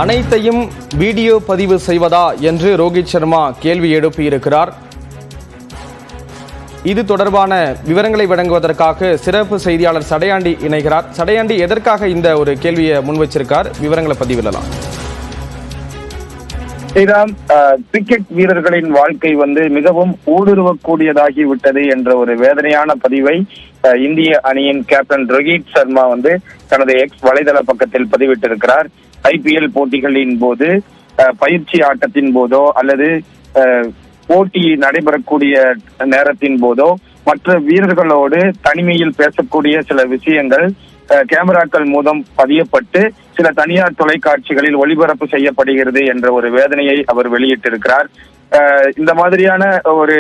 அனைத்தையும் வீடியோ பதிவு செய்வதா என்று ரோஹித் சர்மா கேள்வி எழுப்பியிருக்கிறார். இது தொடர்பான விவரங்களை வழங்குவதற்காக சிறப்பு செய்தியாளர் சடையாண்டி இணைகிறார். சடையாண்டி, எதற்காக இந்த ஒரு கேள்வியை முன் வச்சிருக்கார்? விவரங்களை பதிவிடலாம். கிரிக்கெட் வீரர்களின் வாழ்க்கை மிகவும் ஊடுருவக்கூடியதாகி விட்டது என்ற ஒரு வேதனையான பதிவை இந்திய அணியின் கேப்டன் ரோஹித் சர்மா தனது எக்ஸ் வலைதள பக்கத்தில் பதிவிட்டிருக்கிறார். IPL போட்டிகளின் போது, பயிற்சி ஆட்டத்தின் போதோ அல்லது போட்டி நடைபெறக்கூடிய நேரத்தின் போதோ மற்ற வீரர்களோடு தனிமையில் பேசக்கூடிய சில விஷயங்கள் கேமராக்கள் மூலம் பதியப்பட்டு சில தனியார் தொலைக்காட்சிகளில் ஒளிபரப்பு செய்யப்படுகிறது என்ற ஒரு வேதனையை அவர் வெளியிட்டிருக்கிறார். இந்த மாதிரியான ஒரு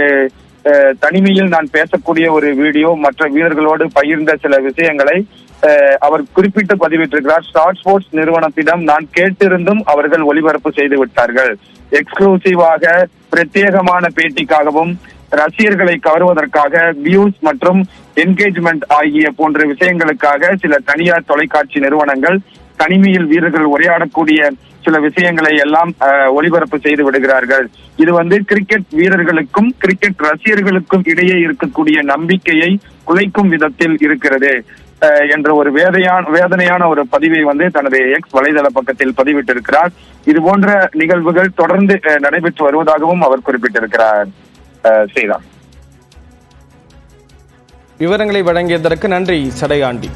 தனிமையில் நான் பேசக்கூடிய ஒரு வீடியோ மற்ற வீரர்களோடு பகிர்ந்த சில விஷயங்களை அவர் குறிப்பிட்டு பதிவிட்டிருக்கிறார். ஸ்டார் ஸ்போர்ட்ஸ் நிறுவனத்திடம் நான் கேட்டிருந்தும் அவர்கள் ஒளிபரப்பு செய்து விட்டார்கள். எக்ஸ்க்ளூசிவாக பிரத்யேகமான பேட்டிக்காகவும் ரசிகர்களை கவருவதற்காக வியூஸ் மற்றும் என்கேஜ்மெண்ட் ஆகிய போன்ற விஷயங்களுக்காக சில தனியார் தொலைக்காட்சி நிறுவனங்கள் தனிமையில் வீரர்கள் உரையாடக்கூடிய சில விஷயங்களை எல்லாம் ஒளிபரப்பு செய்து விடுகிறார்கள். இது கிரிக்கெட் வீரர்களுக்கும் கிரிக்கெட் ரசிகர்களுக்கும் இடையே இருக்கக்கூடிய நம்பிக்கையை குலைக்கும் விதத்தில் இருக்கிறது என்ற ஒரு வேதனையான ஒரு பதிவை தனது எக்ஸ் வலைதள பக்கத்தில் பதிவிட்டிருக்கிறார். இது போன்ற நிகழ்வுகள் தொடர்ந்து நடைபெற்று வருவதாகவும் அவர் குறிப்பிட்டிருக்கிறார். விவரங்களை வழங்கியதற்கு நன்றி சடையாண்டி.